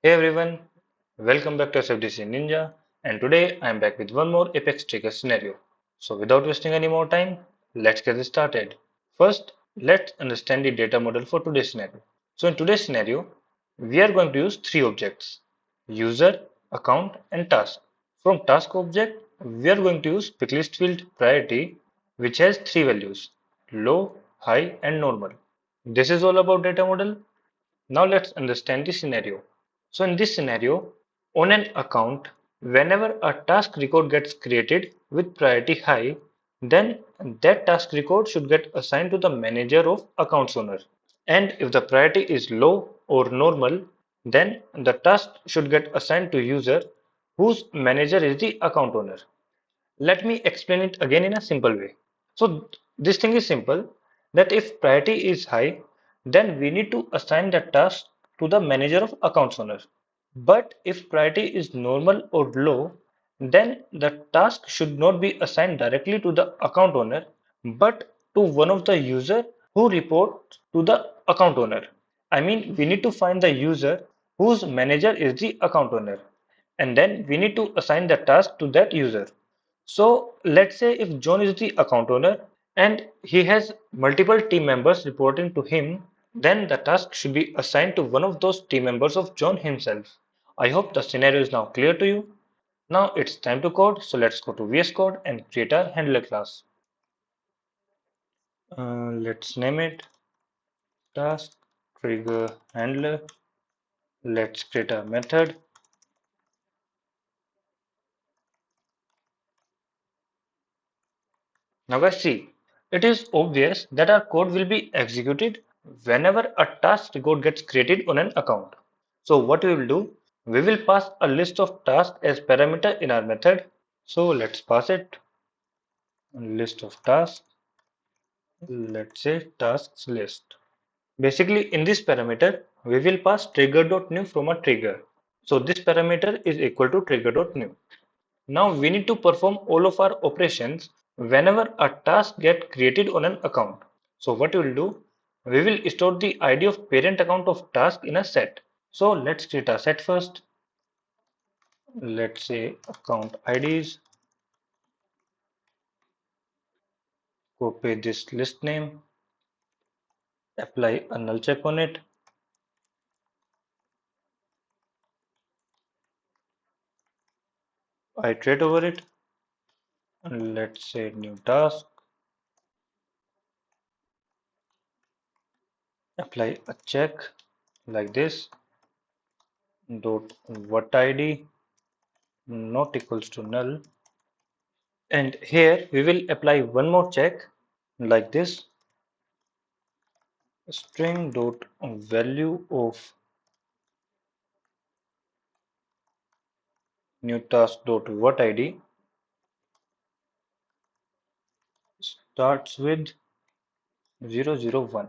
Hey everyone, welcome back to SFDC Ninja, and today I am back with one more Apex Trigger scenario. So without wasting any more time, let's get started. First, let's understand the data model for today's scenario. So in today's scenario, we are going to use three objects: user, account, and task. From task object, we are going to use picklist field priority, which has three values: low, high, and normal. This is all about data model. Now let's understand the scenario. So in this scenario, on an account, whenever a task record gets created with priority high, then that task record should get assigned to the manager of accounts owner. And if the priority is low or normal, then the task should get assigned to user whose manager is the account owner. Let me explain it again in a simple way. So this thing is simple that if priority is high, then we need to assign the task to the manager of accounts owner. But if priority is normal or low, then the task should not be assigned directly to the account owner, but to one of the user who reports to the account owner. I mean, we need to find the user whose manager is the account owner, and then we need to assign the task to that user. So let's say if John is the account owner and he has multiple team members reporting to him, then the task should be assigned to one of those team members of John himself. I hope the scenario is now clear to you. Now it's time to code, so let's go to VS Code and create a handler class. Let's name it task trigger handler. Let's create a method. Now guys see, it is obvious that our code will be executed whenever a task record gets created on an account. So what we will do, we will pass a list of tasks as parameter in our method. So let's pass it list of tasks. Let's say tasks list. Basically in this parameter, we will pass trigger.new from a trigger. So this parameter is equal to trigger.new. Now we need to perform all of our operations whenever a task get created on an account. So what we will do, we will store the ID of parent account of task in a set. So let's create a set first. Let's say account IDs, copy this list name, apply a null check on it, iterate over it, and let's say new task, apply a check like this, dot what ID not equals to null. And here we will apply one more check like this, string dot value of new task dot what ID starts with 001.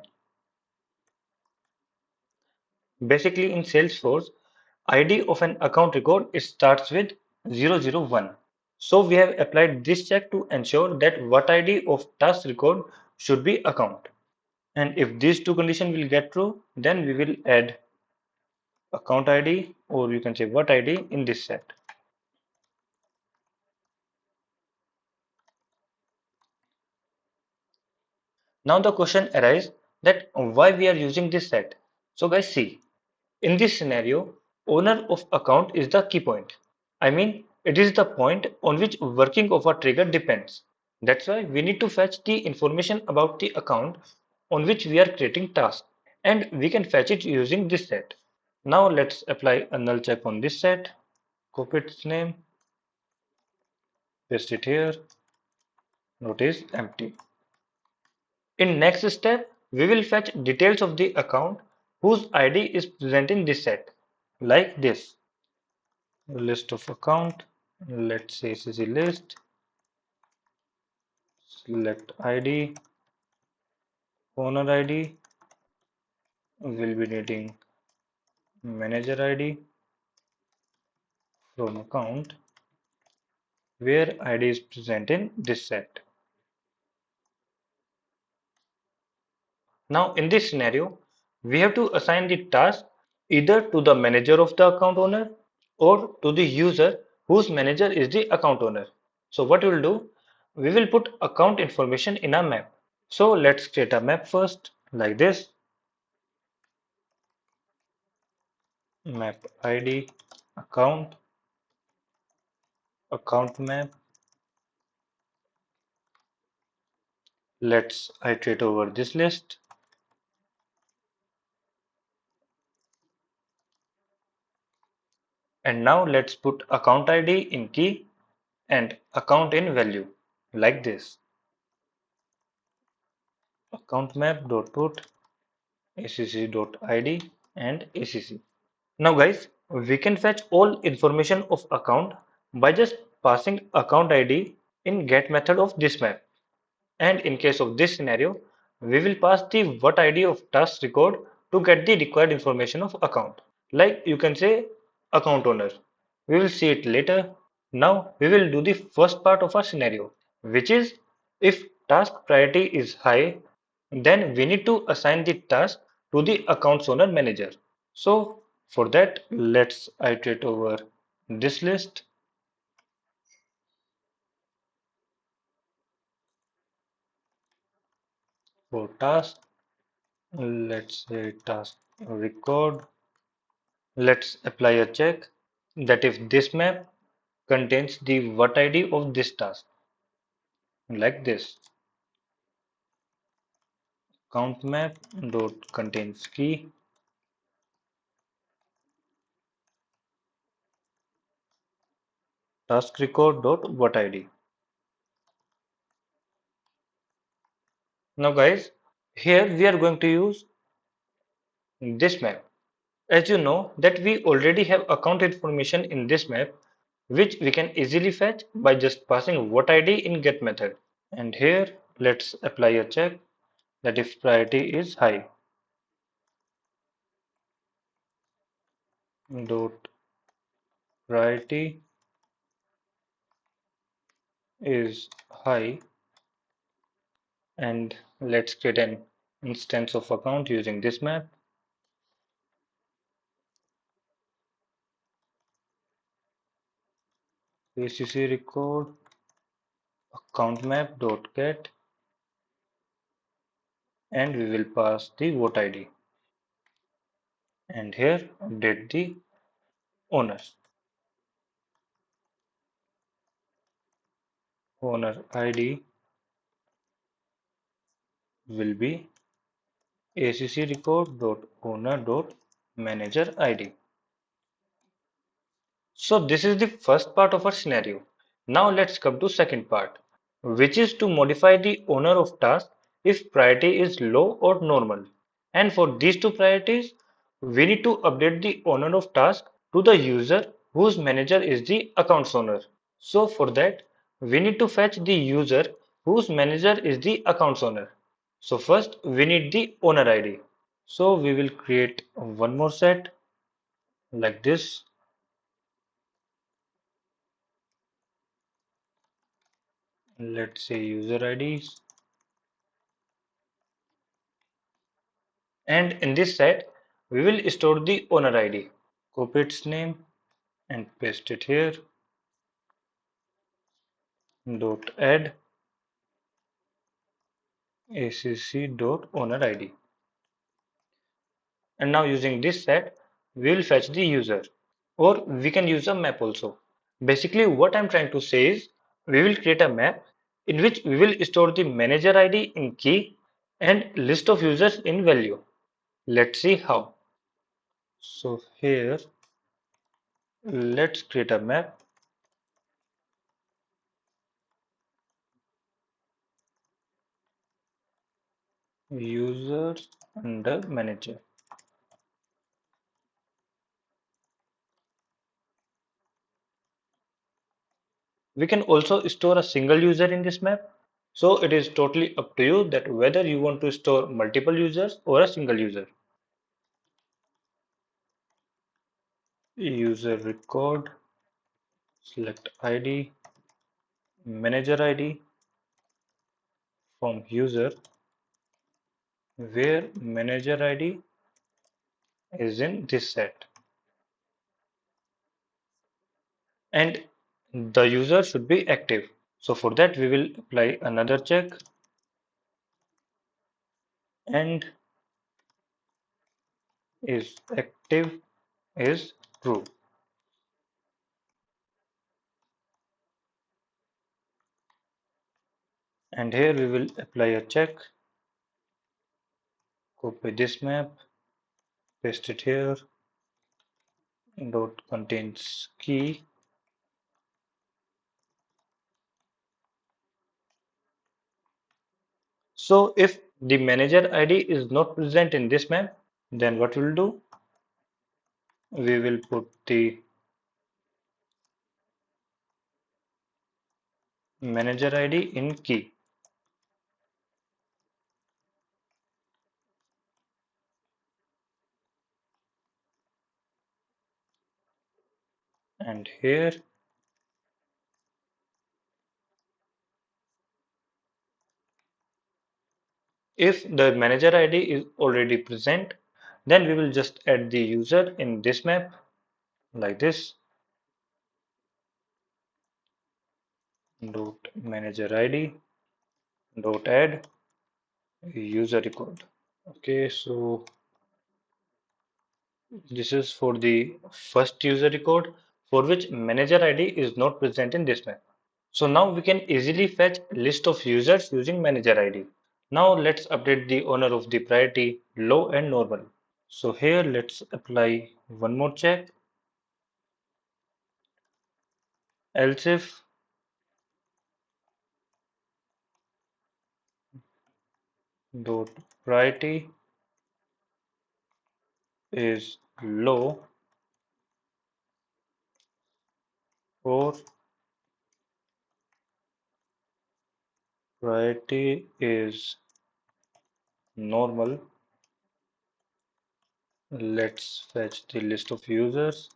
Basically in Salesforce, ID of an account record it starts with 001. So we have applied this check to ensure that what ID of task record should be account. And if these two conditions will get true, then we will add account ID or you can say what ID in this set. Now the question arises that why we are using this set. So guys see, in this scenario, owner of account is the key point. I mean, it is the point on which working of a trigger depends. That's why we need to fetch the information about the account on which we are creating task. And we can fetch it using this set. Now let's apply a null check on this set, copy its name, paste it here, notice empty. In next step, we will fetch details of the account whose ID is present in this set, like this. List of account, let's say CC list, select ID, owner ID, we'll be needing manager ID from account where ID is present in this set. Now in this scenario, we have to assign the task either to the manager of the account owner or to the user whose manager is the account owner. So what we will do, we will put account information in a map. So let's create a map first, like this. Map ID, account, account map. Let's iterate over this list. And now let's put account ID in key and account in value, like this. Account map dot put acc.id and acc. Now guys, we can fetch all information of account by just passing account ID in get method of this map. And in case of this scenario, we will pass the what ID of task record to get the required information of account. Like you can say account owner. We will see it later. Now we will do the first part of our scenario, which is if task priority is high, then we need to assign the task to the accounts owner manager. So for that, let's iterate over this list for task. Let's say task record. Let's apply a check that if this map contains the what ID of this task, like this. Count map dot contains key task record dot what ID. Now guys, here we are going to use this map. As you know that we already have account information in this map, which we can easily fetch by just passing what ID in get method. And here let's apply a check that if priority is high, dot priority is high, and let's create an instance of account using this map. Acc record account map dot get, and we will pass the vote ID, and here update the owner. Owner ID will be acc record dot owner dot manager ID. So this is the first part of our scenario. Now let's come to second part, which is to modify the owner of task if priority is low or normal. And for these two priorities, we need to update the owner of task to the user whose manager is the accounts owner. So for that, we need to fetch the user whose manager is the accounts owner. So first, we need the owner ID. So we will create one more set like this. Let's say user IDs. And in this set, we will store the owner ID. Copy its name and paste it here. Dot add acc dot owner ID. And now using this set, we will fetch the user. Or we can use a map also. Basically, what I'm trying to say is we will create a map in which we will store the manager ID in key and list of users in value. Let's see how. So here, let's create a map users under manager. We can also store a single user in this map. So it is totally up to you that whether you want to store multiple users or a single user. User record, select ID, manager ID from user, where manager ID is in this set. And the user should be active. So for that, we will apply another check and is active is true. And here we will apply a check, copy this map, paste it here, dot contains key. So if the manager ID is not present in this map, then what we'll do? We will put the manager ID in key. And here, if the manager ID is already present, then we will just add the user in this map like this. Dot manager ID dot add user record. Okay, so this is for the first user record for which manager ID is not present in this map. So now we can easily fetch list of users using manager ID. Now let's update the owner of the priority low and normal. So here let's apply one more check, else if dot priority is low or priority is normal. Let's fetch the list of users,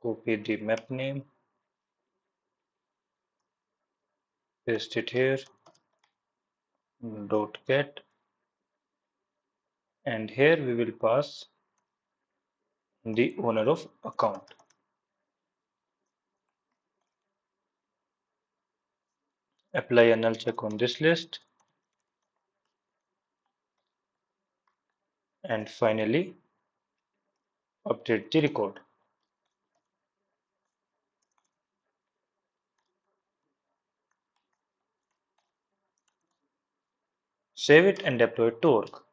copy the map name, paste it here, dot get, and here we will pass the owner of account. Apply a null check on this list, and finally update the record. Save it and deploy it to work.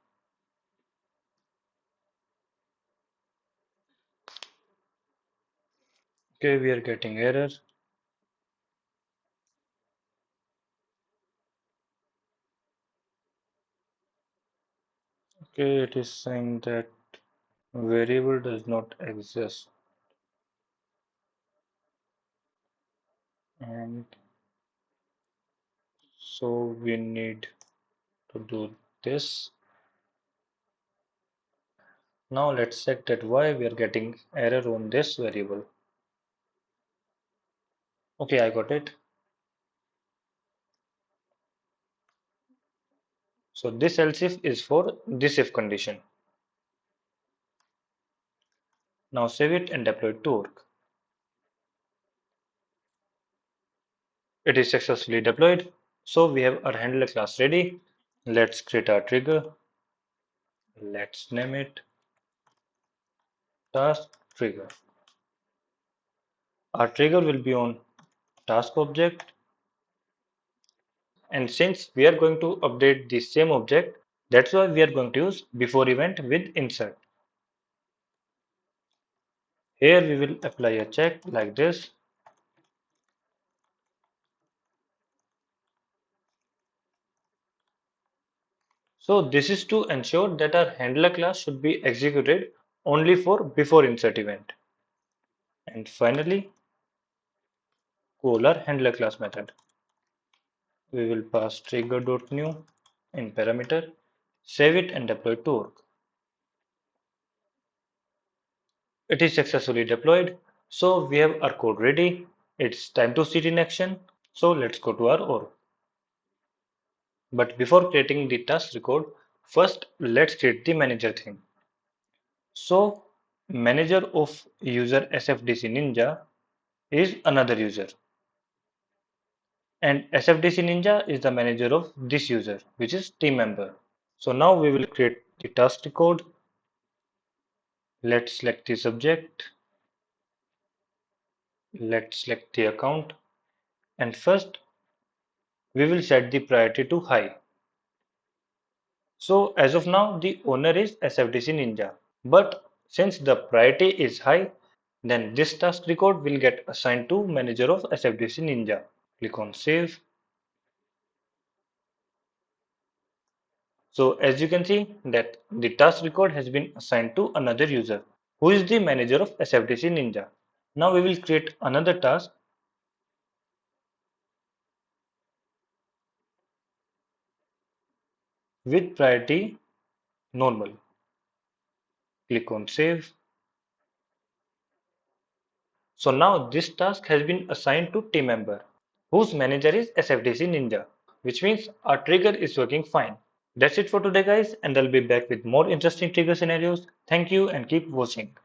Okay, we are getting error. Okay, it is saying that variable does not exist, and so we need to do this. Now let's check that why we are getting error on this variable. Okay, I got it. So this else if is for this if condition. Now save it and deploy it to work. It is successfully deployed. So we have our handler class ready. Let's create our trigger. Let's name it task trigger. Our trigger will be on task object, and since we are going to update the same object, that's why we are going to use before event with insert. Here we will apply a check like this. So this is to ensure that our handler class should be executed only for before insert event. And finally, call our handler class method. We will pass trigger.new in parameter, save it and deploy to work. It is successfully deployed. So we have our code ready. It's time to see it in action. So let's go to our org. But before creating the task record, First, let's create the manager thing. So, manager of user SFDC Ninja is another user, and SFDC Ninja is the manager of this user, which is team member. So now we will create the task record. Let's select the subject. Let's select the account. And first, we will set the priority to high. So as of now, the owner is SFDC Ninja. But since the priority is high, then this task record will get assigned to manager of SFDC Ninja. Click on save. So as you can see that the task record has been assigned to another user who is the manager of SFDC Ninja. Now we will create another task with priority normal. Click on save. So now this task has been assigned to team member whose manager is SFDC Ninja, which means our trigger is working fine. That's it for today guys, and I'll be back with more interesting trigger scenarios. Thank you and keep watching.